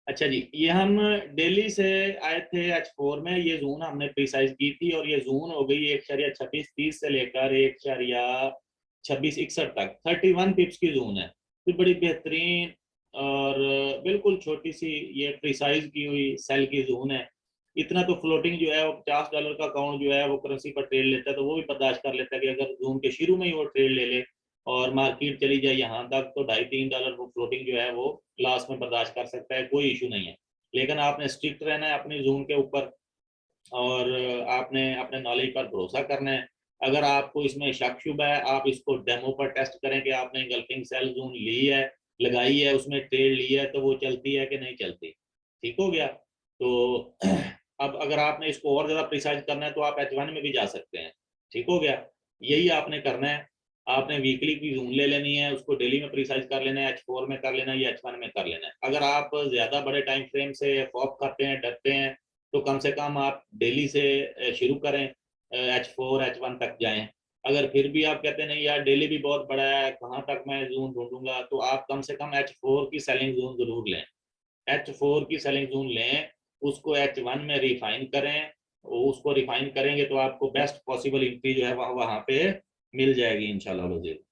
अच्छा जी, ये हम दिल्ली से आए थे H4 में। ये जून हमने प्रिसाइज की थी और ये जून हो गई 1.2630 से लेकर 1.2661 तक 31 पिप्स की जून है। तो बड़ी बेहतरीन और बिल्कुल छोटी सी ये प्रिसाइज की हुई सेल की जून है। इतना तो फ्लोटिंग जो है वो $50 का अकाउंट जो है वो करेंसी पर ट्रेड लेता है, तो वो भी बर्दाश्त कर लेता है कि अगर जून के शुरू में ही वो ट्रेड ले ले और मार्केट चली जाए यहाँ तक, तो $2.5-3 वो फ्लोटिंग जो है वो क्लास में बर्दाश्त कर सकता है, कोई इशू नहीं है। लेकिन आपने स्ट्रिक्ट रहना है अपनी जून के ऊपर और आपने अपने नॉलेज पर भरोसा करना है। अगर आपको इसमें शक शुबा है, आप इसको डेमो पर टेस्ट करें कि आपने इंगल्फिंग सेल जून ली है, लगाई है, उसमें ट्रेड ली है, तो वो चलती है कि नहीं चलती। ठीक हो गया। तो अब अगर आपने इसको और ज़्यादा प्रिसाइज करना है तो आप H1 में भी जा सकते हैं। ठीक हो गया। यही आपने करना है। आपने वीकली की जून ले लेनी है, उसको डेली में प्रिसाइज कर लेना है, H4 में कर लेना है या H1 में कर लेना है। अगर आप ज़्यादा बड़े टाइम फ्रेम से खौफ करते हैं, डरते हैं, तो कम से कम आप डेली से शुरू करें, H4 H1 तक जाएं। अगर फिर भी आप कहते हैं नहीं यार डेली भी बहुत बड़ा है, कहाँ तक मैं जोन ढूंढूंगा, तो आप कम से कम H4 की सेलिंग जोन जरूर लें। H4 की सेलिंग जोन लें, उसको H1 में रिफाइन करें। उसको रिफाइन करेंगे तो आपको बेस्ट पॉसिबल एंट्री जो है वहां पे मिल जाएगी इंशाल्लाह वजीर।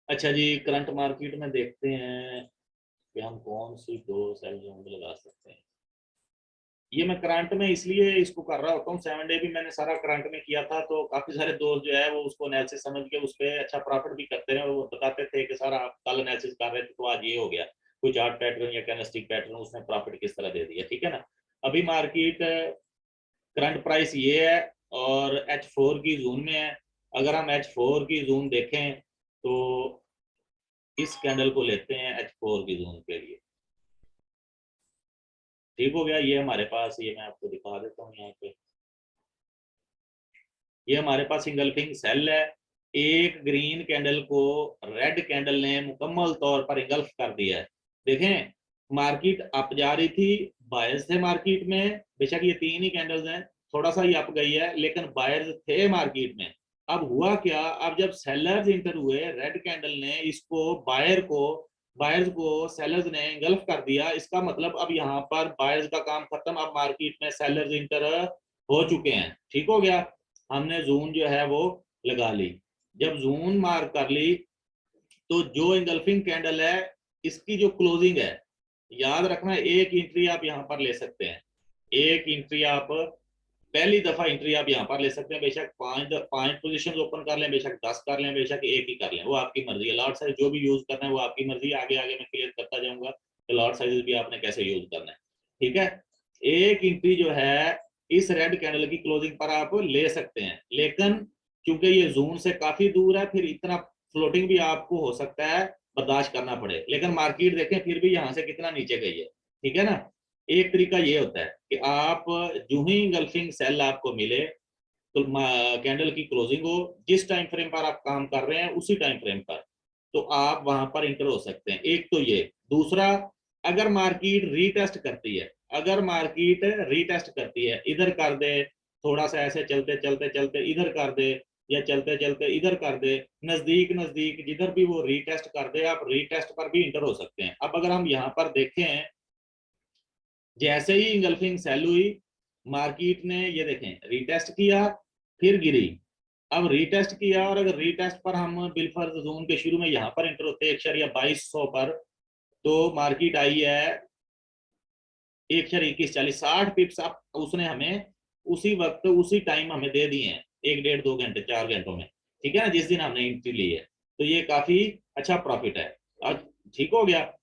अच्छा जी, करंट मार्केट में देखते हैं कि हम कौन सी दो सेल जोन लगा सकते हैं। ये मैं करंट में इसलिए इसको कर रहा होता हूँ, 7 डे भी मैंने सारा करंट में किया था, तो काफी सारे दोस्त जो है वो उसको एनालिसिस समझ के उस पर अच्छा प्रॉफिट भी करते रहे और वो बताते थे कि सर आप कल एनालिसिस कर रहे थे तो आज ये हो गया, कोई चार्ट पैटर्न या कैंडलस्टिक पैटर्न उसने प्रॉफिट किस तरह दे दिया। ठीक है ना। अभी मार्केट करंट प्राइस ये है और H4 की जोन में है। अगर हम H4 की जोन देखें तो इस कैंडल को लेते हैं H4 की जोन के लिए। ठीक हो गया। ये हमारे पास, ये मैं आपको दिखा देता हूँ यहाँ पे, ये हमारे पास इंगल्फिंग सेल है। एक ग्रीन कैंडल को रेड कैंडल ने मुकम्मल तौर पर इंगल्फ कर दिया है। देखें, मार्केट अप जा रही थी, बायर्स थे मार्केट में, बेशक ये तीन ही कैंडल्स हैं, थोड़ा सा ही अप गई है, लेकिन बायर्स थे मार्केट में। अब हुआ क्या, अब जब सेलर्स इंटर हुए, रेड कैंडल ने इसको बायर्स को सेलर्स ने इंगल्फ कर दिया। इसका मतलब अब यहाँ पर बायर्स का काम खत्म, अब मार्केट में सेलर्स इंटर हो चुके हैं। ठीक हो गया। हमने जून जो है वो लगा ली। जब जून मार्क कर ली तो जो इंगल्फिंग कैंडल है इसकी जो क्लोजिंग है, याद रखना एक एंट्री आप यहां पर ले सकते हैं। एक एंट्री आप पहली दफा एंट्री आप यहाँ पर ले सकते हैं। बेशक पांच पोजीशन ओपन कर लें, बेशक 10 कर लें, बेशक एक ही कर लें, वो आपकी मर्जी है। लॉट साइज जो भी यूज करना है वो आपकी मर्जी है। आगे आगे मैं क्लियर करता जाऊंगा कि लॉट साइज भी आपने कैसे यूज करना है। ठीक है। एक एंट्री जो है इस रेड कैंडल की क्लोजिंग पर आप ले सकते हैं, लेकिन क्योंकि ये जोन से काफी दूर है, फिर इतना फ्लोटिंग भी आपको हो सकता है बर्दाश्त करना पड़े। लेकिन मार्केट देखें फिर भी यहाँ से कितना नीचे गई है। ठीक है ना। एक तरीका ये होता है कि आप जो ही इंगल्फिंग सेल आपको मिले तो कैंडल की क्लोजिंग हो, जिस टाइम फ्रेम पर आप काम कर रहे हैं उसी टाइम फ्रेम पर, तो आप वहां पर इंटर हो सकते हैं। एक तो ये। दूसरा, अगर मार्केट रीटेस्ट करती है, अगर मार्केट रीटेस्ट करती है, इधर कर दे, थोड़ा सा ऐसे चलते चलते चलते इधर कर दे, या चलते चलते इधर कर दे, नजदीक नजदीक जिधर भी वो रीटेस्ट कर दे, आप रीटेस्ट पर भी इंटर हो सकते हैं। अब अगर हम यहाँ पर देखें, जैसे ही इंगल्फिंग सेल हुई, मार्केट ने ये देखें रीटेस्ट किया, फिर गिरी। अब रीटेस्ट किया और अगर रीटेस्ट पर हम बिलफर्ज जोन के शुरू में यहाँ पर एंटर होते 1.2200 पर, तो मार्केट आई है 1.2140, 60 पिप्स आप उसने हमें उसी वक्त उसी टाइम हमें दे दिए हैं, 1 1.5 2 घंटे 4 घंटों में। ठीक है ना, जिस दिन हमने एंट्री ली है, तो ये काफी अच्छा प्रॉफिट है। और ठीक हो गया।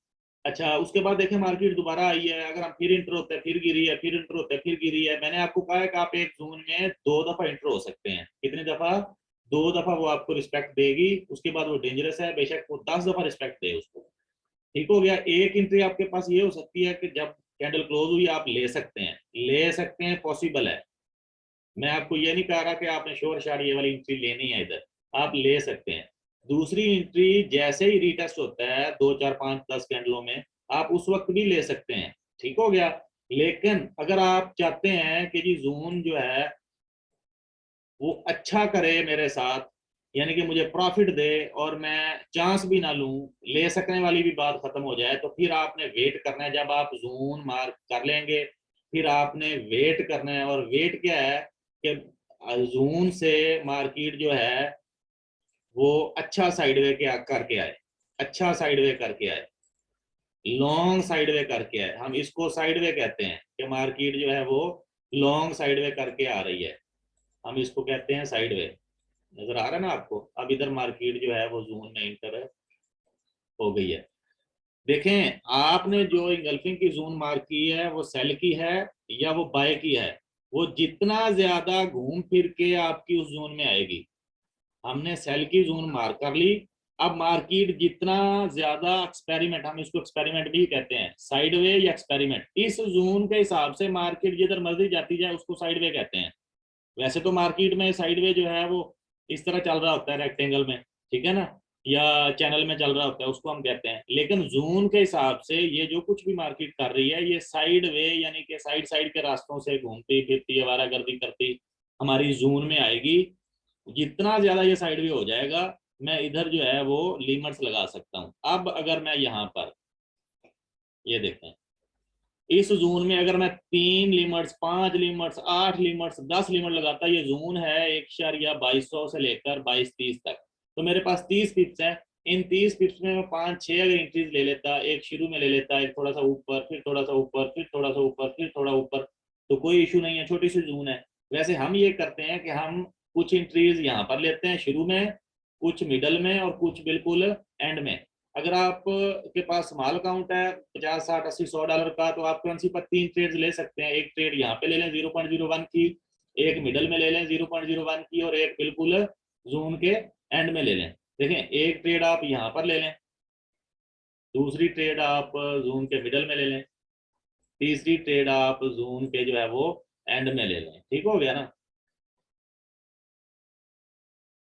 अच्छा, उसके बाद देखें मार्केट दोबारा आई है, अगर हम फिर इंटर होते हैं फिर गिरी है, फिर इंटर होते हैं फिर गिरी है। मैंने आपको कहा है कि आप एक जोन में 2 दफा इंटर हो सकते हैं। कितनी दफा? 2 दफा वो आपको रिस्पेक्ट देगी, उसके बाद वो डेंजरस है, बेशक वो 10 दफा रिस्पेक्ट दे उसको। ठीक हो गया। एक एंट्री आपके पास ये हो सकती है कि जब कैंडल क्लोज हुई आप ले सकते हैं, ले सकते हैं, पॉसिबल है। मैं आपको ये नहीं कह रहा कि आपने शोर शार ये वाली एंट्री लेनी है, इधर आप ले सकते हैं। दूसरी एंट्री जैसे ही रीटेस्ट होता है 2 4 5 10 कैंडलों में, आप उस वक्त भी ले सकते हैं। ठीक हो गया। लेकिन अगर आप चाहते हैं कि जी जोन जो है वो अच्छा करे मेरे साथ, यानी कि मुझे प्रॉफिट दे और मैं चांस भी ना लूं, ले सकने वाली भी बात खत्म हो जाए, तो फिर आपने वेट करना है। जब आप जोन मार्क कर लेंगे फिर आपने वेट करना है। और वेट क्या है कि जोन से मार्केट जो है वो अच्छा साइडवे के करके आए, अच्छा साइडवे करके आए, लॉन्ग साइडवे करके आए। हम इसको साइडवे कहते हैं कि मार्केट जो है वो लॉन्ग साइडवे करके आ रही है, हम इसको कहते हैं साइडवे। नजर आ रहा है ना आपको? अब इधर मार्केट जो है वो जोन में इंटर हो गई है। देखें, आपने जो इंगल्फिंग की जोन मार्क की है वो सेल की है या वो बाय की है? वो जितना ज्यादा घूम फिर के आपकी उस जोन में आएगी, हमने सेल की जोन मार्क कर ली। अब मार्केट जितना ज्यादा एक्सपेरिमेंट, हम इसको एक्सपेरिमेंट भी कहते हैं, साइडवे या एक्सपेरिमेंट, इस जोन के हिसाब से मार्केट जिधर मर्जी जाती जाए उसको साइडवे कहते हैं। वैसे तो मार्केट में साइडवे जो है वो इस तरह चल रहा होता है, रेक्टेंगल में, ठीक है ना, या चैनल में चल रहा होता है, उसको हम कहते हैं। लेकिन जोन के हिसाब से ये जो कुछ भी मार्केट कर रही है ये साइड वे, यानी कि साइड साइड के रास्तों से घूमती फिरती आवारागर्दी करती हमारी जोन में आएगी। जितना ज्यादा ये साइड वे हो जाएगा मैं इधर जो है वो लिमिट्स लगा सकता हूँ। अब अगर मैं यहाँ पर ये देखते हैं, इस जोन में अगर मैं 3 लिमिट्स, 5 लिमिट्स, 8 लिमिट्स, 10 लिमिट लगाता, ये जोन है 1,2200 से लेकर 22-30 तक, तो मेरे पास 30 पिप्स है। इन 30 पिप्स में मैं 5-6 अगर इंट्रीज ले लेता, एक शुरू में ले लेता, एक थोड़ा सा ऊपर, फिर थोड़ा सा ऊपर, फिर थोड़ा सा ऊपर, फिर थोड़ा ऊपर, तो कोई इशू नहीं है, छोटी सी जोन है। वैसे हम ये करते हैं कि हम कुछ इंट्रीज यहाँ पर लेते हैं शुरू में, कुछ मिडल में और कुछ बिल्कुल एंड में। अगर आप के पास स्मॉल अकाउंट है 50, 60, 80, 100 डॉलर का, तो आप करेंसी पर 3 ट्रेड ले सकते हैं। एक ट्रेड यहाँ पे ले लें 0.01 की, एक मिडल में ले लें 0.01 की, और एक बिल्कुल जोन के एंड में ले लें। देखें, एक ट्रेड आप यहाँ पर ले लें, दूसरी ट्रेड आप जोन के मिडल में ले लें, तीसरी ट्रेड आप जोन के जो है वो एंड में ले लें। ठीक हो गया ना?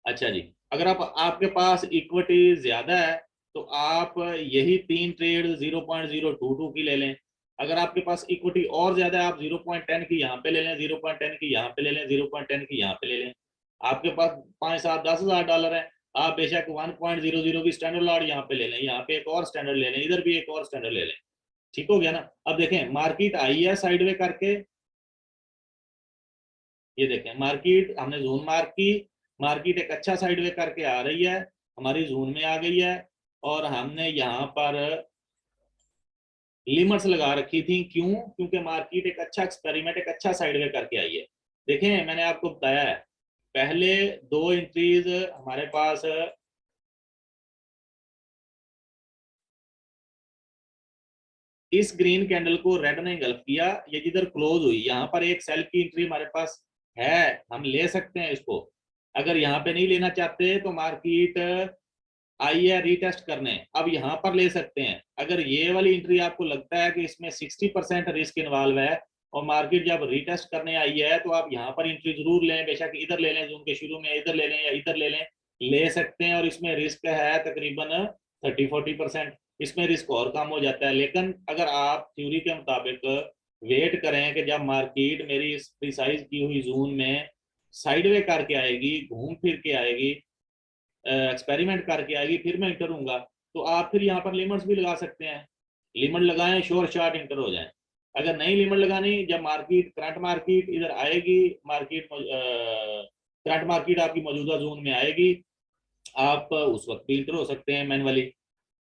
अच्छा जी, अगर आप आपके पास इक्विटी ज्यादा है तो आप यही 3 ट्रेड 0.022 की ले लें। अगर आपके पास इक्विटी और ज्यादा है, आप 0.10 की यहाँ पे ले लें, 0.10 की यहाँ पे ले लें, 0.10 की यहाँ पे ले लें। आपके पास 5, 7, 10 हज़ार डॉलर है, आप बेशक 1.00 की स्टैंडर्ड लॉट यहाँ पे ले लें, यहाँ पे एक और स्टैंडर्ड ले लें, इधर भी एक और स्टैंडर्ड ले लें। ठीक हो गया ना? अब देखें, मार्केट आई है साइडवे करके, ये देखें मार्केट हमने जोन मार्क की, मार्केट एक अच्छा साइडवे करके आ रही है, हमारी जोन में आ गई है, और हमने यहाँ पर लिमिट्स लगा रखी थी। क्यों? क्योंकि मार्केट एक अच्छा एक्सपेरिमेंट, एक अच्छा साइडवे करके आई है। देखें, मैंने आपको बताया है पहले 2 एंट्रीज हमारे पास इस ग्रीन कैंडल को रेड ने गल्फ किया, ये जिधर क्लोज हुई यहाँ पर एक सेल की एंट्री हमारे पास है, हम ले सकते हैं इसको। अगर यहाँ पे नहीं लेना चाहते तो मार्केट आई है रीटेस्ट करने, अब यहाँ पर ले सकते हैं। अगर ये वाली एंट्री आपको लगता है कि इसमें 60% रिस्क इन्वॉल्व है और मार्केट जब रीटेस्ट करने आई है, तो आप यहाँ पर एंट्री जरूर लें, बेशक इधर ले लें, जून के शुरू में इधर ले लें या इधर ले लें, ले सकते हैं। और इसमें रिस्क है तकरीबन 30-40%, इसमें रिस्क और कम हो जाता है। लेकिन अगर आप थ्योरी के मुताबिक वेट करें कि जब मार्केट मेरी इस प्रिसाइज की हुई जोन में साइडवे करके आएगी, घूम फिर के आएगी, एक्सपेरिमेंट करके आएगी, फिर मैं इंटर हूंगा, तो आप फिर यहाँ पर लिमिट्स भी लगा सकते हैं। लिमिट लगाएं, श्योर शॉट इंटर हो जाए। अगर नहीं लिमिट लगानी, जब मार्केट करंट मार्केट इधर आएगी, मार्केट करंट मार्केट आपकी मौजूदा जोन में आएगी, आप उस वक्त भी इंटर हो सकते हैं मैनुअली।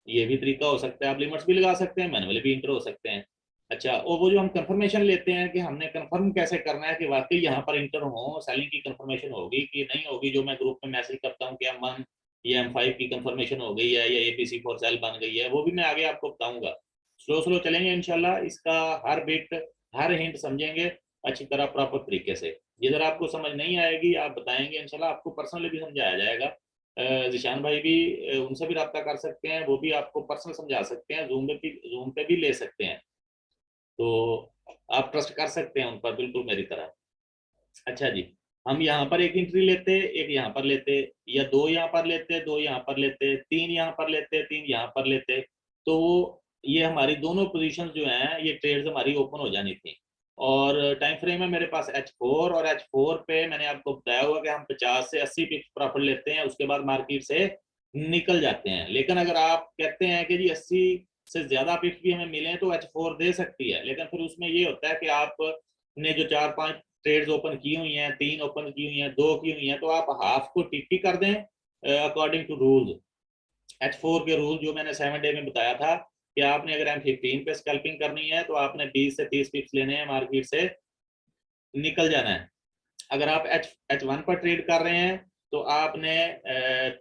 ये भी तरीका हो सकता है, आप लिमिट्स भी लगा सकते हैं, मैनुअली भी इंटर हो सकते हैं। अच्छा, और वो जो हम कंफर्मेशन लेते हैं कि हमने कंफर्म कैसे करना है कि वाकई यहाँ पर इंटर हो, सेलिंग की कंफर्मेशन होगी कि नहीं होगी, जो मैं ग्रुप में मैसेज करता हूँ कि M1 या M5 की कंफर्मेशन हो गई है या APC फॉर सेल बन गई है, वो भी मैं आगे आपको बताऊंगा। स्लो स्लो चलेंगे इंशाल्लाह, इसका हर बिट, हर हिंट समझेंगे अच्छी तरह प्रॉपर तरीके से। जिधर आपको समझ नहीं आएगी आप बताएंगे, इंशाल्लाह आपको पर्सनली भी समझाया जाएगा। जिशान भाई भी, उनसे भी रब्ता कर सकते हैं, वो भी आपको पर्सनल समझा सकते हैं, जूम पे भी ले सकते हैं, तो आप ट्रस्ट कर सकते हैं उन पर बिल्कुल मेरी तरह। अच्छा जी, हम यहाँ पर एक एंट्री लेते, एक यहाँ पर लेते, या दो यहाँ पर लेते, दो यहाँ पर लेते, तीन यहाँ पर लेते, तीन यहाँ पर लेते, तो ये हमारी दोनों पोजीशंस जो हैं ये ट्रेड्स हमारी ओपन हो जानी थी। और टाइम फ्रेम है मेरे पास H4, और H4 पे मैंने आपको बताया हुआ कि हम 50 से 80 पिप्स प्रॉफिट लेते हैं, उसके बाद मार्केट से निकल जाते हैं। लेकिन अगर आप कहते हैं कि जी 80 से ज्यादा पिप्स भी हमें मिले तो H4 दे सकती है, लेकिन फिर उसमें ये होता है कि आपने जो 4-5 ट्रेड्स ओपन की हुई हैं, 3 ओपन की हुई हैं, 2 की हुई हैं, तो आप हाफ को टीपी कर दें अकॉर्डिंग टू रूल। H4 के रूल जो मैंने 7 डे में बताया था कि आपने अगर M15 पे स्कैल्पिंग करनी है तो आपने 20 से 30 पिप्स लेने हैं, मार्केट से निकल जाना है। अगर आप H1 पर ट्रेड कर रहे हैं तो आपने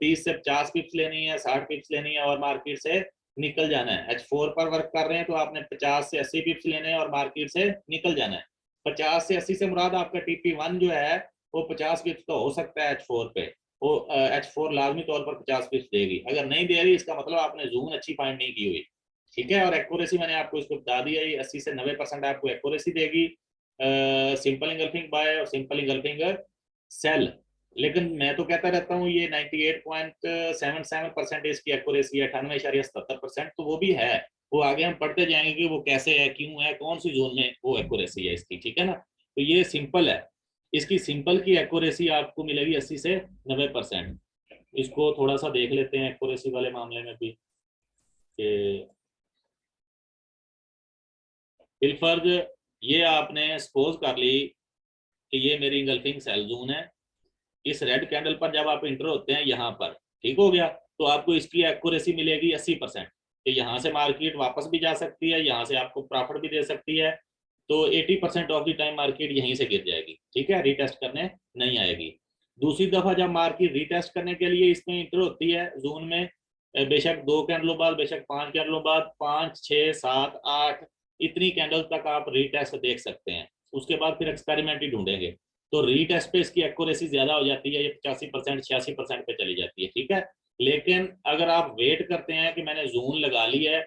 30 से 50 पिप्स लेनी है, 60 पिप्स लेनी है और मार्केट से निकल जाना है। H4 पर वर्क कर रहे हैं तो आपने 50 से 80 पिप्स लेने हैं और मार्केट से निकल जाना है। 50 से 80 से मुराद आपका TP1 जो है वो 50 पिप्स का हो सकता है H4 पे, वो H4 लाजमी तौर पर 50 पिप्स देगी। अगर नहीं दे रही इसका मतलब आपने जून अच्छी फाइंड नहीं की हुई, ठीक है। और एक्यूरेसी मैंने आपको इसको बता दिया, ये 80 से 90% आपको एक्यूरेसी देगी सिंपल इंगल्फिंग बाय और सिंपल इंगल्फिंग सेल। लेकिन मैं तो कहता रहता हूँ ये 98.77% इसकी एक्यूरेसी है, 98.77%, तो वो भी है, वो आगे हम पढ़ते जाएंगे कि वो कैसे है, क्यों है, कौन सी जोन में वो एक्यूरेसी है इसकी, ठीक है ना। तो ये सिंपल है, इसकी सिंपल की एक्यूरेसी आपको मिलेगी 80 से 90%। इसको थोड़ा सा देख लेते हैं एक्यूरेसी वाले मामले में भी कि बिलफर्ज ये आपने सपोज कर ली कि ये मेरी इंगल्फिंग सेल जोन है। इस रेड कैंडल पर जब आप इंटर होते हैं यहाँ पर, ठीक हो गया, तो आपको इसकी एक्यूरेसी मिलेगी 80%, कि यहाँ से मार्केट वापस भी जा सकती है, यहाँ से आपको प्रॉफिट भी दे सकती है। तो 80% ऑफ द टाइम मार्केट यहीं से गिर जाएगी, ठीक है, रीटेस्ट करने नहीं आएगी। दूसरी दफा जब मार्केट रीटेस्ट करने के लिए इसमें इंटर होती है जोन में, बेशक 2 कैंडलों बाद, बेशक 5 कैंडलों बाद, 5, 6, 7, 8 इतनी कैंडल तक आप रीटेस्ट देख सकते हैं। उसके बाद फिर एक्सपेरिमेंट ही ढूंढेंगे, तो रीटेस्ट पे इसकी एक्यूरेसी ज्यादा हो जाती है, ये 85% 86% पे चली जाती है, ठीक है। लेकिन अगर आप वेट करते हैं कि मैंने जोन लगा ली है,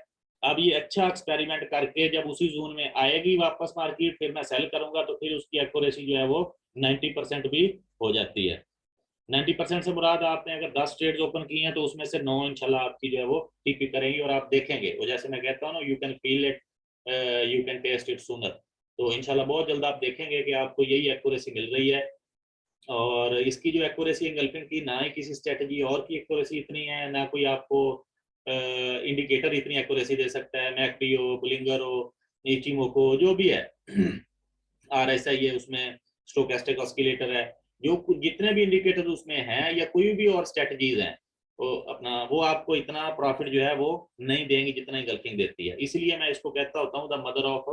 अब ये अच्छा एक्सपेरिमेंट करके जब उसी जोन में आएगी वापस मार्केट, फिर मैं सेल करूंगा, तो फिर उसकी एक्यूरेसी जो है वो 90% भी हो जाती है। 90% से मुराद आपने अगर 10 ट्रेड्स ओपन की हैं तो उसमें से 9 इंशाल्लाह आपकी जो है वो टीपी करेंगी, और आप देखेंगे वो, जैसे मैं कहता हूँ ना, you can feel it, you can taste it sooner. तो इंशाल्लाह बहुत जल्द आप देखेंगे कि आपको यही एक्यूरेसी मिल रही है। और इसकी जो एक्यूरेसी इंगल्फिंग की, ना ही किसी स्ट्रेटजी और की एक्यूरेसी इतनी है, ना कोई आपको इंडिकेटर इतनी एक्यूरेसी दे सकता है, मैकडी हो, बुलिंगर हो, इचिमोको, जो भी है, RSI है उसमें, स्टोकेस्टिक ऑस्किलेटर है, जो जितने भी इंडिकेटर उसमें हैं या कोई भी और स्ट्रेटजीज हैं, वो अपना वो आपको इतना प्रॉफिट जो है वो नहीं देंगी जितना इंगल्फिंग देती है। इसलिए मैं इसको कहता होता हूँ the mother of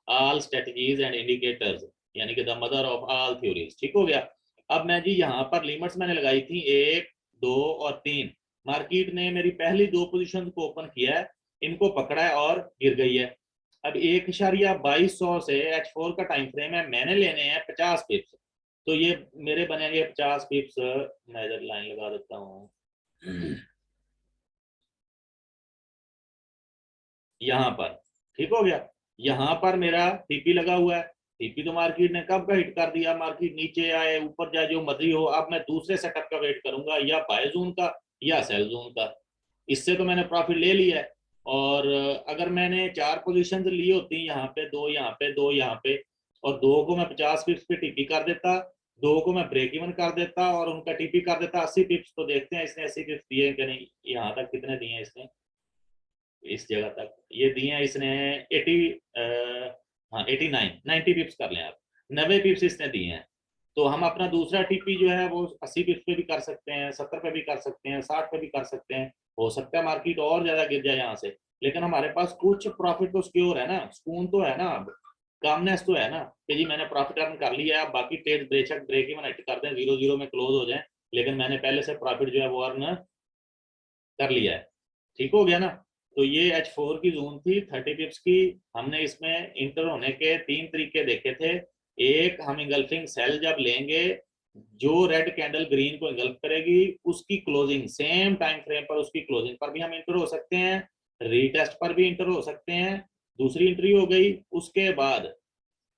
all strategies and indicators, यानी कि the mother of all theories, ठीक हो गया। अब मैं जी यहाँ पर लिमिट्स मैंने लगाई थी 1, 2 और 3। मार्केट ने मेरी पहली 2 पोजीशन को ओपन किया है, इनको पकड़ा है और गिर गई है। अब 1,2200 से H4 का टाइम फ्रेम है, मैंने लेने हैं 50 पिप्स, तो ये मेरे बनेंगे 50 पिप्स। मैं इधर लाइन लगा देता हूँ यहाँ पर, ठीक हो गया। यहाँ पर मेरा टीपी लगा हुआ है, टीपी तो मार्केट ने कब का हिट कर दिया, मार्केट नीचे आए ऊपर जाए जो मर्जी हो। अब मैं दूसरे सेटअप का वेट करूंगा, या बाय जोन का या सेल जोन का। इससे तो मैंने प्रॉफिट ले लिया है। और अगर मैंने 4 पोजीशन ली होती, यहाँ पे 2, यहाँ पे 2, यहाँ पे, और 2 को मैं 50 पिप्स पे टीपी कर देता, 2 को मैं ब्रेक इवन कर देता और उनका टीपी कर देता 80 पिप्स। तो देखते हैं इसने 80 पिप्स दिए कि नहीं। यहाँ तक कितने दिए हैं इसने, इस जगह तक ये दिए हैं इसने 80, हाँ 89, 90 पिप्स कर लें आप, 90 पिप्स इसने दिए हैं। तो हम अपना दूसरा टीपी जो है वो 80 पिप्स पे भी कर सकते हैं, 70 पे भी कर सकते हैं, 60 पे भी कर सकते हैं। हो सकता है मार्केट और ज्यादा गिर जाए यहाँ से, लेकिन हमारे पास कुछ प्रॉफिट तो सिक्योर है ना, सुकून तो है ना, अब कामनेस तो है ना कि जी मैंने प्रॉफिट अर्न कर लिया है। अब बाकी ट्रेड बेशक ब्रेक इवन हिट कर दें, 0-0 में क्लोज हो जाए, लेकिन मैंने पहले से प्रॉफिट जो है वो अर्न कर लिया है, ठीक हो गया ना। तो ये H4 की जोन थी 30 पिप्स की। हमने इसमें इंटर होने के 3 तरीके देखे थे। एक, हम इंगल्फिंग सेल जब लेंगे, जो रेड कैंडल ग्रीन को इंगल्फ करेगी उसकी क्लोजिंग सेम टाइम फ्रेम पर, उसकी क्लोजिंग पर भी हम इंटर हो सकते हैं, रीटेस्ट पर भी इंटर हो सकते हैं। दूसरी एंट्री हो गई। उसके बाद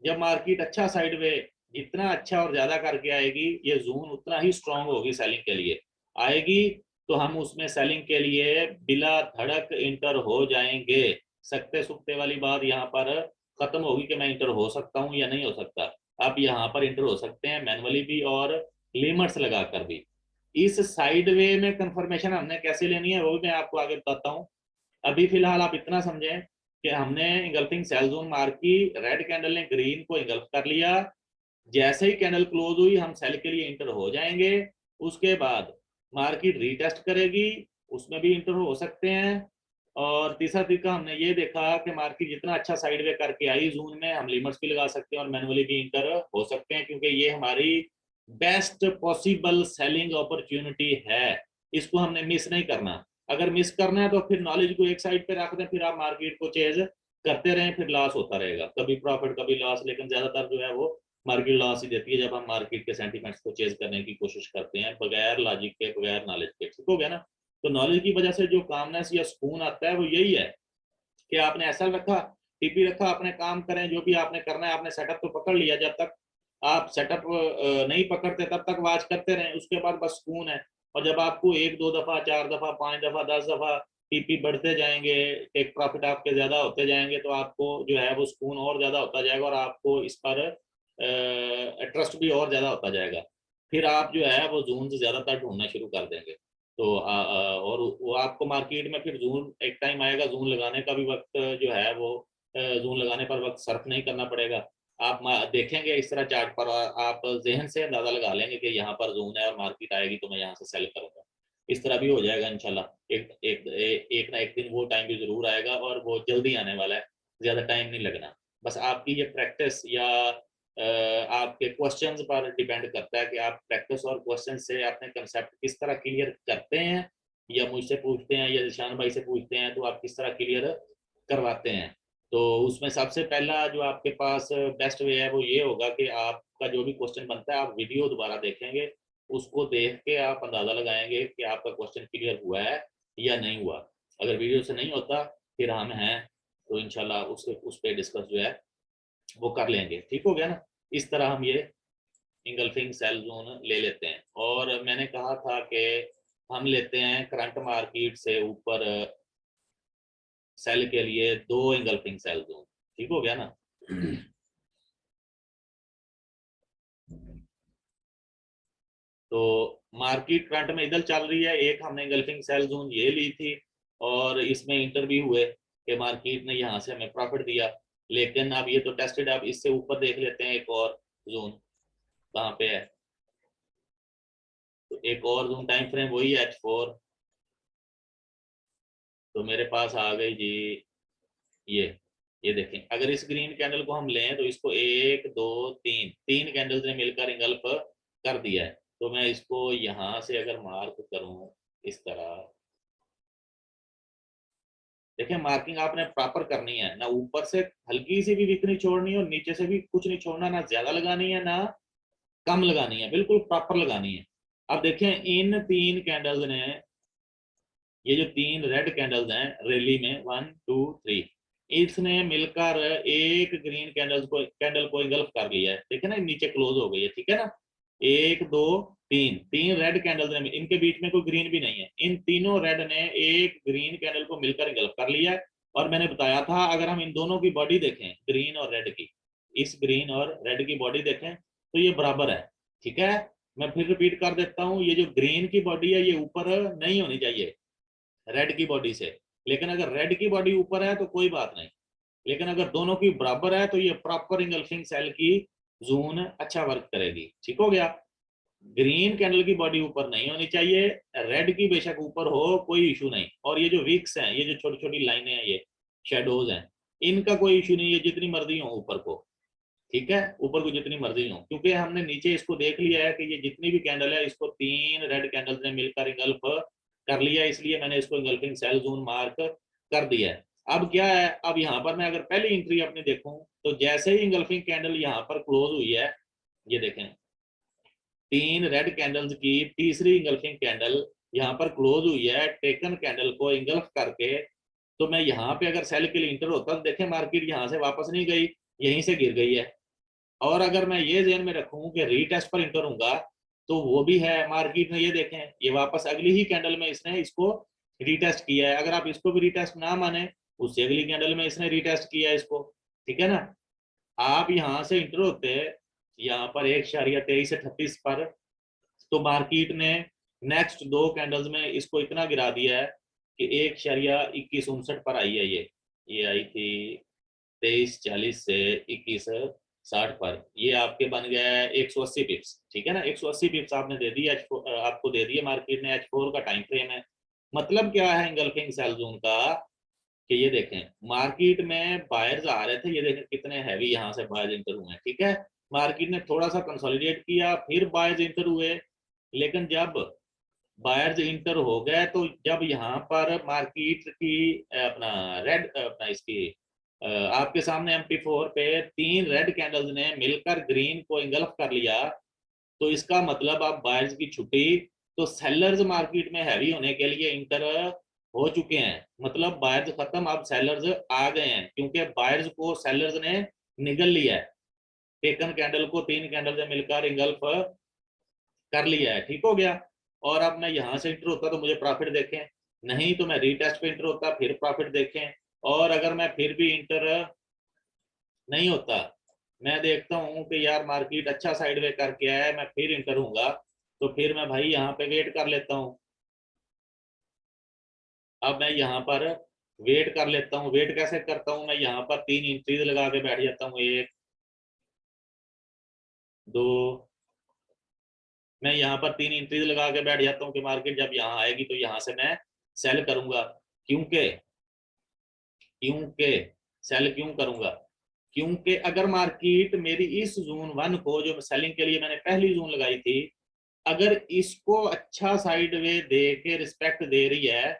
जब मार्केट अच्छा साइडवे, जितना अच्छा और ज्यादा करके आएगी, ये जोन उतना ही स्ट्रांग होगी सेलिंग के लिए आएगी, तो हम उसमें सेलिंग के लिए बिला धड़क इंटर हो जाएंगे। सकते सुकते वाली बात यहाँ पर खत्म होगी कि मैं इंटर हो सकता हूँ या नहीं हो सकता। आप यहाँ पर इंटर हो सकते हैं मैनुअली भी और लिमिट्स लगाकर भी। इस साइड वे में कंफर्मेशन हमने कैसे लेनी है वो भी मैं आपको आगे बताता हूँ। अभी फिलहाल आप इतना समझें कि हमने इंगल्फिंग सेल जोन मार्क की, रेड कैंडल ने ग्रीन को इंगल्फ कर लिया, जैसे ही कैंडल क्लोज हुई हम सेल के लिए इंटर हो जाएंगे। उसके बाद मार्केट रीटेस्ट करेगी, उसमें भी इंटर हो सकते हैं। और तीसरा तरीका हमने ये देखा कि मार्केट जितना अच्छा साइड वे करके आई जून में, हम लिमिट्स भी लगा सकते हैं और मैनुअली भी इंटर हो सकते हैं, क्योंकि ये हमारी बेस्ट पॉसिबल सेलिंग अपॉर्चुनिटी है। इसको हमने मिस नहीं करना। अगर मिस करना है तो फिर नॉलेज को एक साइड पे रख दें, फिर आप मार्केट को चेज करते रहें, फिर लॉस होता रहेगा, कभी प्रॉफिट कभी लॉस, लेकिन ज्यादातर जो है वो मार्केट लॉस ही देती है जब हम मार्केट के सेंटीमेंट्स को चेज करने की कोशिश करते हैं बगैर लॉजिक के, बगैर नॉलेज के। ठीक हो गया ना। तो नॉलेज की वजह से जो कामनेस या सुकून आता है वो यही है कि आपने ऐसा रखा, टीपी रखा, अपने काम करें, जो भी आपने करना है, आपने सेटअप तो पकड़ लिया, जब तक आप सेटअप नहीं पकड़ते तब तक वॉच करते रहें, उसके बाद बस सुकून है। और जब आपको एक दो दफा, चार दफा, 5 दफा, 10 दफा टीपी बढ़ते जाएंगे, टेक प्रॉफिट आपके ज्यादा होते जाएंगे, तो आपको जो है वो सुकून और ज्यादा होता जाएगा और आपको इस पर ट्रस्ट भी और ज्यादा होता जाएगा। फिर आप जो है वो जून से ज्यादातर ढूंढना शुरू कर देंगे। तो और वो आपको मार्केट में फिर जून एक टाइम आएगा, जून लगाने का भी वक्त जो है वो जून लगाने पर वक्त सर्फ नहीं करना पड़ेगा। आप देखेंगे इस तरह चार्ट पर, आप जहन से अंदाजा लगा लेंगे कि यहाँ पर जून है और मार्केट आएगी तो मैं यहाँ से सेल करूंगा। इस तरह भी हो जाएगा इंशाल्लाह। एक ना एक दिन वो टाइम भी जरूर आएगा और वो जल्दी आने वाला है, ज्यादा टाइम नहीं लगना। बस आपकी ये प्रैक्टिस या आपके क्वेश्चंस पर डिपेंड करता है कि आप प्रैक्टिस और क्वेश्चन से अपने कंसेप्ट किस तरह क्लियर करते हैं, या मुझसे पूछते हैं या निशान भाई से पूछते हैं तो आप किस तरह क्लियर करवाते हैं। तो उसमें सबसे पहला जो आपके पास बेस्ट वे है वो ये होगा कि आपका जो भी क्वेश्चन बनता है आप वीडियो दोबारा देखेंगे, उसको देख के आप अंदाजा लगाएंगे कि आपका क्वेश्चन क्लियर हुआ है या नहीं हुआ। अगर वीडियो से नहीं होता फिर हम हैं तो इंशाल्लाह उस पर डिस्कस जो है वो कर लेंगे। ठीक हो गया ना। इस तरह हम ये इंगल्फिंग सेल जोन ले लेते हैं। और मैंने कहा था कि हम लेते हैं करंट मार्केट से ऊपर सेल के लिए 2 इंगल्फिंग सेल जोन। ठीक हो गया ना। तो मार्केट करंट में इधर चल रही है, एक हमने इंगल्फिंग सेल जोन ये ली थी और इसमें इंटर भी हुए कि मार्केट ने यहाँ से हमें प्रॉफिट दिया। लेकिन अब ये तो टेस्टेड, अब इससे ऊपर देख लेते हैं एक और जोन कहाँ पे है। तो एक और जोन टाइम फ्रेम वही है H4। तो मेरे पास आ गई जी ये देखें, अगर इस ग्रीन कैंडल को हम लें तो इसको एक दो तीन तीन कैंडल्स ने मिलकर इंगल्फ कर दिया है। तो मैं इसको यहां से अगर मार्क करूं इस तरह, देखिए मार्किंग आपने प्रॉपर करनी है, ना ऊपर से हल्की सी भी विक नहीं छोड़नी है और नीचे से भी कुछ नहीं छोड़ना, ना ज्यादा लगानी है ना कम लगानी है, बिल्कुल प्रॉपर लगानी है। अब देखें इन 3 कैंडल्स ने, ये जो 3 रेड कैंडल्स हैं रैली में 1 2 3, इसने मिलकर एक ग्रीन कैंडल को इंगल्फ कर लिया है। देखिए ना नीचे क्लोज हो गई है। ठीक है ना। एक दो तीन, 3 रेड कैंडल्स ने, इनके बीच में कोई ग्रीन भी नहीं है, इन तीनों रेड ने एक ग्रीन कैंडल को मिलकर इंगल्फ कर लिया है। और मैंने बताया था अगर हम इन दोनों की बॉडी देखें, ग्रीन और रेड की, इस ग्रीन और रेड की बॉडी देखें तो ये बराबर है। ठीक है। मैं फिर रिपीट कर देता हूँ, ये जो ग्रीन की बॉडी है ये ऊपर नहीं होनी चाहिए रेड की बॉडी से, लेकिन अगर रेड की बॉडी ऊपर है तो कोई बात नहीं, लेकिन अगर दोनों की बराबर है तो ये प्रॉपर इंगल्फिंग सेल की जोन अच्छा वर्क करेगी। ठीक हो गया। ग्रीन कैंडल की बॉडी ऊपर नहीं होनी चाहिए, रेड की बेशक ऊपर हो, कोई इशू नहीं। और ये जो विक्स हैं, ये जो छोटी छोटी लाइनें हैं, ये शेडोज हैं, इनका कोई इशू नहीं है, जितनी मर्जी हो ऊपर को। ठीक है, ऊपर को जितनी मर्जी हो, क्योंकि हमने नीचे इसको देख लिया है कि ये जितनी भी कैंडल है इसको 3 रेड कैंडल्स ने मिलकर इंगल्फ कर लिया, इसलिए मैंने इसको इंगल्फिंग सेल जोन मार्क कर दिया है। अब क्या है, अब यहाँ पर मैं अगर पहली एंट्री अपनी देखूं तो जैसे ही इंगल्फिंग कैंडल यहाँ पर क्लोज हुई है, ये देखें 3 रेड कैंडल्स की तीसरी इंगल्फिंग कैंडल यहाँ पर क्लोज हुई है, टेकन कैंडल को इंगल्फ करके। तो मैं यहाँ पे अगर सेल के लिए इंटर होता तो देखें मार्केट यहाँ से वापस नहीं गई, यहीं से गिर गई है। और अगर मैं ये ध्यान में रखूं कि रीटेस्ट पर इंटर होऊंगा तो वो भी है, मार्केट में ये देखें ये वापस अगली ही कैंडल में इसने इसको रीटेस्ट किया है। अगर आप इसको भी रीटेस्ट ना माने, उससे अगली कैंडल में इसने रीटेस्ट किया है इसको। ठीक है ना। आप यहाँ से इंटर होते हैं यहाँ पर 1.2338 पर, तो मार्केट ने नेक्स्ट दो कैंडल्स में इसको इतना गिरा दिया है कि 1.2159 पर आई है। ये आई थी 23.40 से 21.60 पर, ये आपके बन गया है 180 पिप्स। ठीक है ना, 180 पिप्स आपने दे दी आपको दे दिए मार्केट ने। H4 का टाइम फ्रेम है। मतलब क्या है इंगल्फिंग सेल जोन का, कि ये देखें मार्केट में बायर्स आ रहे थे, ये देखें कितने हैवी यहाँ से बायर्स इंटर हुए हैं। ठीक है, मार्केट ने थोड़ा सा कंसोलिडेट किया, फिर बायर्स इंटर हुए, लेकिन जब बायर्स इंटर हो गए तो जब यहाँ पर मार्केट की अपना रेड अपना इसकी आपके सामने MT4 पे 3 रेड कैंडल्स ने मिलकर ग्रीन को इंगल्फ कर लिया, तो इसका मतलब अब बायर्स की छुट्टी, तो सेलर्स मार्केट में हैवी होने के लिए इंटर हो चुके हैं। मतलब बायर्स खत्म, अब सेलर्स आ गए हैं, क्योंकि बायर्स को सेलर्स ने निगल लिया है। टेकन कैंडल को 3 कैंडल से मिलकर इंगल्फ कर लिया है। ठीक हो गया। और अब मैं यहाँ से इंटर होता तो मुझे प्रॉफिट देखें, नहीं तो मैं रीटेस्ट पे इंटर होता फिर प्रॉफिट देखें, और अगर मैं फिर भी इंटर नहीं होता, मैं देखता हूँ कि यार मार्केट अच्छा साइडवे करके आया है, मैं फिर इंटर हूँगा, तो फिर मैं भाई यहाँ पे वेट कर लेता हूँ। अब मैं यहाँ पर वेट कर लेता हूँ। वेट कैसे करता हूँ, मैं यहाँ पर 3 एंट्रीज लगा के बैठ जाता हूँ, 1 2, मैं यहाँ पर 3 एंट्रीज लगा के बैठ जाता हूँ कि मार्केट जब यहाँ आएगी तो यहाँ से मैं सेल करूंगा। क्योंकि क्योंकि सेल क्यों करूंगा, क्योंकि अगर मार्केट मेरी इस जोन 1 को, जो सेलिंग के लिए मैंने पहली जोन लगाई थी, अगर इसको अच्छा साइडवे दे के रिस्पेक्ट दे रही है,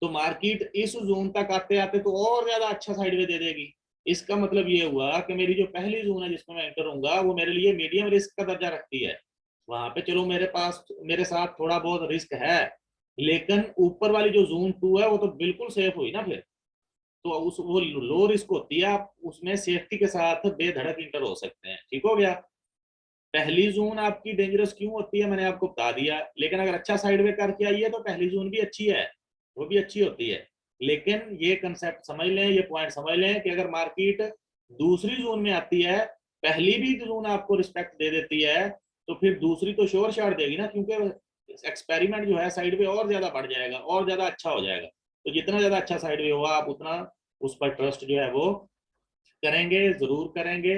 तो मार्केट इस जोन तक आते आते तो और ज्यादा अच्छा साइडवे दे देगी। इसका मतलब ये हुआ कि मेरी जो पहली जोन है जिसमें मैं एंटर होऊंगा, वो मेरे लिए मीडियम रिस्क का दर्जा रखती है। वहां पे चलो मेरे पास मेरे साथ थोड़ा बहुत रिस्क है, लेकिन ऊपर वाली जो जोन 2 है वो तो बिल्कुल सेफ हुई ना फिर। तो उस वो लो रिस्क होती है, आप उसमें सेफ्टी के साथ बेधड़क इंटर हो सकते हैं। ठीक हो गया। पहली जोन आपकी डेंजरस क्यों होती है मैंने आपको बता दिया, लेकिन अगर अच्छा साइडवे करके आई है तो पहली जोन भी अच्छी है, वो भी अच्छी होती है। लेकिन ये कंसेप्ट समझ लें, ये पॉइंट समझ लें कि अगर मार्केट दूसरी जोन में आती है, पहली भी जोन आपको रिस्पेक्ट दे देती है, तो फिर दूसरी तो श्योर शॉट देगी ना, क्योंकि एक्सपेरिमेंट जो है साइडवे और ज्यादा बढ़ जाएगा और ज्यादा अच्छा हो जाएगा। तो जितना ज्यादा अच्छा साइडवे होगा आप उतना उस पर ट्रस्ट जो है वो करेंगे, जरूर करेंगे।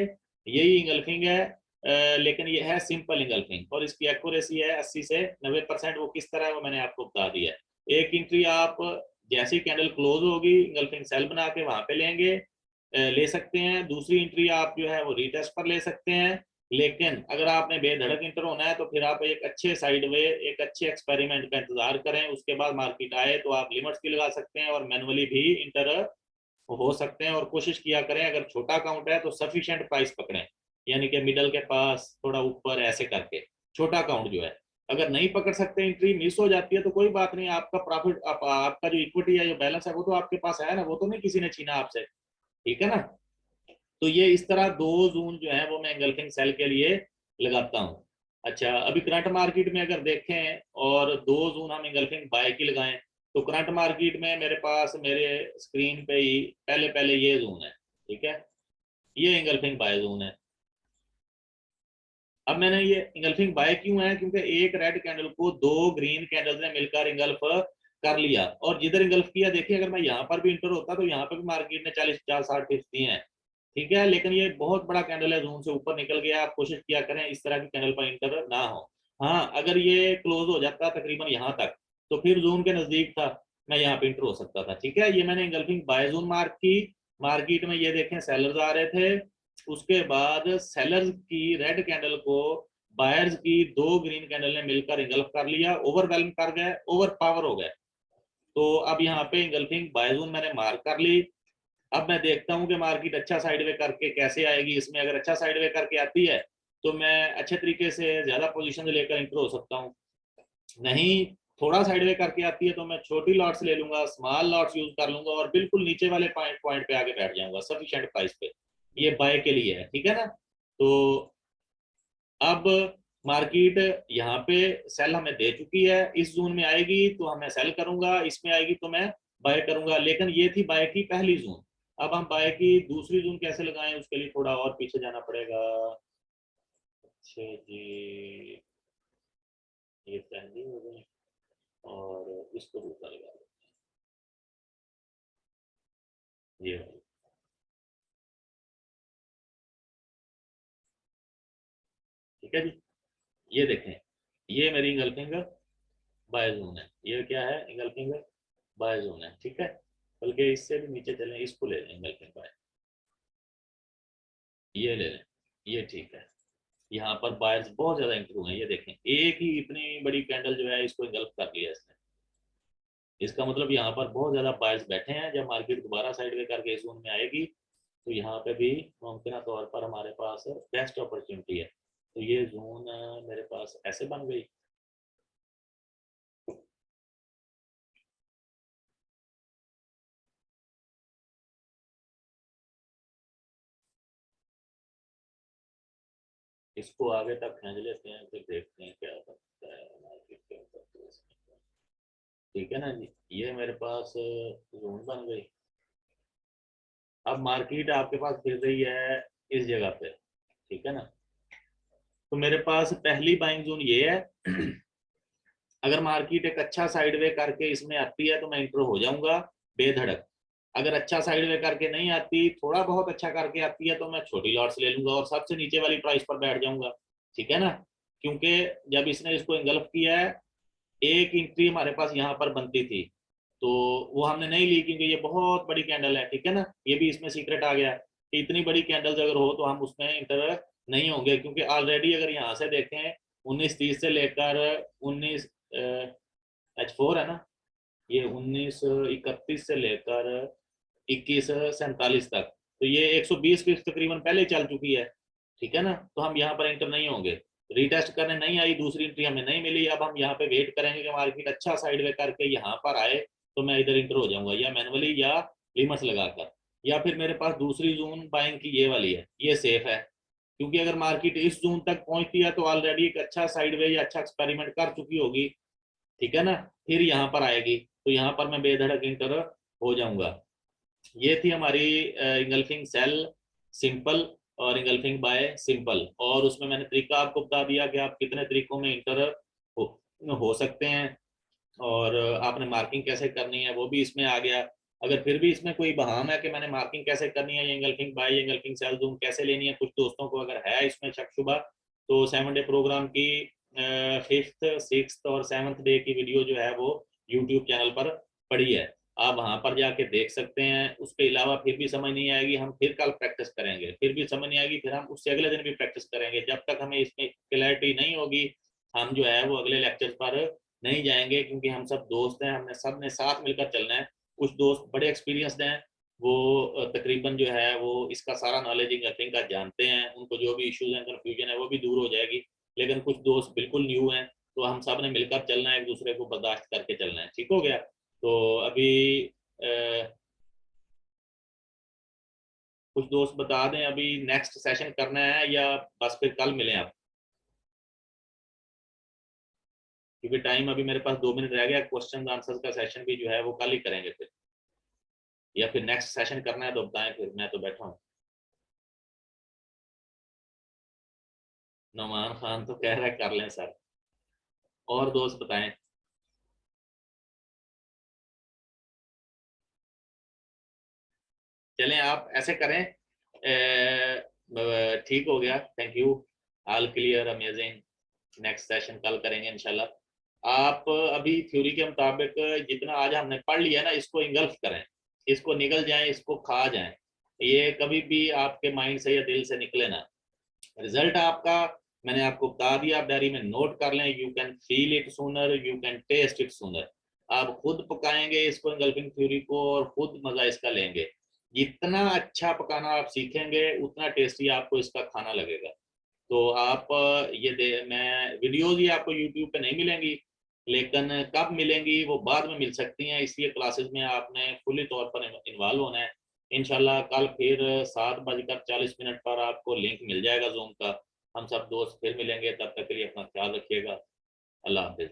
यही इंगल्फिंग है। लेकिन ये है सिंपल इंगल्फिंग, और इसकी एक्यूरेसी है 80 से 90%। वो किस तरह है वो मैंने आपको बता दिया है। एक एंट्री आप जैसी कैंडल क्लोज होगी इंगल्फिंग सेल बना के वहां पे लेंगे, ले सकते हैं। दूसरी एंट्री आप जो है वो रीटेस्ट पर ले सकते हैं। लेकिन अगर आपने बेधड़क इंटर होना है तो फिर आप एक अच्छे साइडवे, एक अच्छे एक्सपेरिमेंट का इंतजार करें, उसके बाद मार्केट आए तो आप लिमिट्स भी लगा सकते हैं और मैनुअली भी इंटर हो सकते हैं। और कोशिश किया करें अगर छोटा अकाउंट है तो सफिशिएंट प्राइस पकड़ें, यानी कि मिडल के पास थोड़ा ऊपर ऐसे करके छोटा अकाउंट जो है। अगर नहीं पकड़ सकते, एंट्री मिस हो जाती है तो कोई बात नहीं, आपका प्रॉफिट आपका जो इक्विटी है, जो बैलेंस है, वो तो आपके पास है ना, वो तो नहीं किसी ने छीना आपसे। ठीक है ना। तो ये इस तरह दो जोन जो है वो मैं एंगल्फिंग सेल के लिए लगाता हूँ। अच्छा, अभी करंट मार्केट में अगर देखें और दो जोन हम एंगल्फिंग बाय की लगाएं, तो करंट मार्केट में मेरे पास मेरे स्क्रीन पे ही पहले पहले ये जोन है। ठीक है, ये एंगल्फिंग बाय जोन है। अब मैंने ये इंगल्फिंग बाय क्यों है, क्योंकि एक रेड कैंडल को दो ग्रीन कैंडल ने मिलकर इंगल्फ कर लिया, और जिधर इंगल्फ किया देखिए, अगर मैं यहाँ पर भी इंटर होता तो यहाँ पर भी मार्केट ने 40-50-60 टिप्स दिए हैं। ठीक है, लेकिन ये बहुत बड़ा कैंडल है, जोन से ऊपर निकल गया। आप कोशिश किया करें इस तरह की कैंडल पर इंटर ना हो। हाँ, अगर ये क्लोज हो जाता तकरीबन यहाँ तक, तो फिर जोन के नजदीक था, मैं यहाँ पे इंटर हो सकता था। ठीक है, ये मैंने इंगल्फिंग बाय जोन मार्क की। मार्केट में ये देखें सेलर्स आ रहे थे, उसके बाद सेलर्स की रेड कैंडल को बायर्स की दो ग्रीन कैंडल ने मिलकर इंगल्फ कर लिया, ओवरवेलम कर गए, ओवर पावर हो गए। तो अब यहाँ पे इंगल्फिंग बाय जोन मैंने मार्क कर ली। अब मैं देखता हूँ कि मार्केट अच्छा साइडवे करके कैसे आएगी। इसमें अगर अच्छा साइडवे करके आती है तो मैं अच्छे तरीके से ज्यादा पोजीशन लेकर इंटर हो सकता हूँ। नहीं, थोड़ा साइडवे करके आती है तो मैं छोटी लॉट्स ले लूंगा, स्मॉल लॉट्स यूज कर लूंगा और बिल्कुल नीचे वाले पॉइंट पे आके बैठ जाऊंगा सफिशिएंट प्राइस पे। ये बाय के लिए है। ठीक है ना। तो अब मार्केट यहाँ पे सेल हमें दे चुकी है, इस जोन में आएगी तो मैं सेल करूंगा, इसमें आएगी तो मैं बाय करूंगा। लेकिन ये थी बाय की पहली जोन। अब हम बाय की दूसरी जून कैसे लगाएं, उसके लिए थोड़ा और पीछे जाना पड़ेगा। अच्छा जी, ये पहली हो गई और इसको दूसरा लगा दो, ये वाली। ठीक है जी, ये देखें, ये मेरी इंगल्फिंग बाय जोन है, ये क्या है, इंगल्फिंग बाय जोन है। ठीक है, बल्कि इससे भी नीचे चलें, इसको ले लें इंगल्फिंग बाय, ये ले लें, ये ठीक है। यहाँ पर बायर्स बहुत ज्यादा इंक्लूड हैं, ये देखें एक ही इतनी बड़ी कैंडल जो है इसको इंगल्फ कर लिया इसने। इसका मतलब यहाँ पर बहुत ज्यादा बायर्स बैठे हैं। जब मार्केट दोबारा साइडवे करके इस जोन में आएगी तो यहाँ पे भी मुमकिन तौर पर हमारे पास बेस्ट अपॉर्चुनिटी है। तो ये जोन मेरे पास ऐसे बन गई। इसको आगे तक खींच लेते हैं, फिर देखते हैं क्या बनता है मार्केट के ऊपर। तो ठीक है ना जी, ये मेरे पास जोन बन गई। अब मार्केट आपके पास फिर रही है इस जगह पे, ठीक है ना। तो मेरे पास पहली बाइंग जोन ये है। अगर मार्केट एक अच्छा साइडवे करके इसमें आती है तो मैं इंटर हो जाऊंगा बेधड़क। अगर अच्छा साइडवे करके नहीं आती, थोड़ा बहुत अच्छा करके आती है, तो मैं छोटी लॉट्स ले लूंगा और सबसे नीचे वाली प्राइस पर बैठ जाऊंगा। ठीक है ना, क्योंकि जब इसने इसको इंगल्फ किया है, एक एंट्री हमारे पास यहाँ पर बनती थी, तो वो हमने नहीं ली क्योंकि ये बहुत बड़ी कैंडल है। ठीक है ना, ये भी इसमें सीक्रेट आ गया कि इतनी बड़ी कैंडल्स अगर हो तो हम उसमें इंटर नहीं होंगे, क्योंकि ऑलरेडी अगर यहाँ से देखें 1930 से लेकर 19 H4 है ना, ये 1931 से लेकर 2147 तक, तो ये 120 पिप्स तकरीबन पहले ही चल चुकी है। ठीक है ना, तो हम यहाँ पर एंटर नहीं होंगे। रीटेस्ट करने नहीं आई, दूसरी एंट्री हमें नहीं मिली। अब हम यहाँ पे वेट करेंगे कि मार्केट अच्छा साइडवे करके यहाँ पर आए तो मैं इधर इंटर हो जाऊंगा, या मैनुअली या लिमस लगाकर। या फिर मेरे पास दूसरी जोन बाइंग की ये वाली है, ये सेफ है, क्योंकि अगर मार्केट इस जोन तक पहुंचती है तो ऑलरेडी एक अच्छा साइडवे या अच्छा एक्सपेरिमेंट कर चुकी होगी। ठीक है ना, फिर यहाँ पर आएगी तो यहाँ पर मैं बेधड़क इंटर हो जाऊंगा। ये थी हमारी इंगल्फिंग सेल सिंपल और इंगल्फिंग बाय सिंपल, और उसमें मैंने तरीका आपको बता दिया कि आप कितने तरीकों में इंटर हो सकते हैं, और आपने मार्किंग कैसे करनी है वो भी इसमें आ गया। अगर फिर भी इसमें कोई बहाम है कि मैंने मार्किंग कैसे करनी है, engulfing by engulfing cell zoom कैसे लेनी है, कुछ दोस्तों को अगर है इसमें शक शुबा, तो 7 डे प्रोग्राम की 5th 6th और 7th डे की वीडियो जो है वो यूट्यूब चैनल पर पड़ी है, आप वहां पर जाके देख सकते हैं। उसके अलावा फिर भी समझ नहीं आएगी, हम फिर कल प्रैक्टिस करेंगे, फिर भी समझ नहीं आएगी, फिर हम उससे अगले दिन भी प्रैक्टिस करेंगे। जब तक हमें इसमें क्लैरिटी नहीं होगी, हम जो है वो अगले लेक्चर पर नहीं जाएंगे, क्योंकि हम सब दोस्त हैं, हमने सब ने साथ मिलकर चलना है। कुछ दोस्त बड़े एक्सपीरियंसड हैं, वो तकरीबन जो है वो इसका सारा नॉलेज इंगल्फिंग का जानते हैं, उनको जो भी इश्यूज हैं कन्फ्यूजन है वो भी दूर हो जाएगी। लेकिन कुछ दोस्त बिल्कुल न्यू हैं, तो हम सब ने मिलकर चलना है, एक दूसरे को बर्दाश्त करके चलना है। ठीक हो गया, तो अभी कुछ दोस्त बता दें अभी नेक्स्ट सेशन करना है या बस फिर कल मिलें आप, क्योंकि टाइम अभी मेरे पास 2 मिनट रह गया। क्वेश्चन आंसर का सेशन भी जो है वो कल ही करेंगे फिर, या फिर नेक्स्ट सेशन करना है तो बताएं, फिर मैं तो बैठा हूँ। नौमान खान तो कह रहा है कर लें सर, और दोस्त बताएं। चलें आप ऐसे करें, ठीक हो गया, thank you, all clear, amazing. Next session कल करेंगे इंशाल्लाह। आप अभी थ्योरी के मुताबिक जितना आज हमने पढ़ लिया ना, इसको इंगल्फ करें, इसको निगल जाएं, इसको खा जाएं, ये कभी भी आपके माइंड से या दिल से निकले ना। रिजल्ट आपका मैंने आपको बता दिया, आप डायरी में नोट कर लें। You can feel it sooner, you can taste it sooner. आप खुद पकाएंगे इसको इंगल्फिंग थ्योरी को, और खुद मजा इसका लेंगे। जितना अच्छा पकाना आप सीखेंगे उतना टेस्टी आपको इसका खाना लगेगा। तो आप मैं वीडियोज ही आपको यूट्यूब पे नहीं मिलेंगी, लेकिन कब मिलेंगी वो बाद में मिल सकती हैं, इसलिए क्लासेस में आपने फुली तौर पर इन्वॉल्व होना है। इंशाल्लाह कल फिर 7:40 पर आपको लिंक मिल जाएगा जूम का। हम सब दोस्त फिर मिलेंगे, तब तक के लिए अपना ख्याल रखिएगा। अल्लाह हाफिज।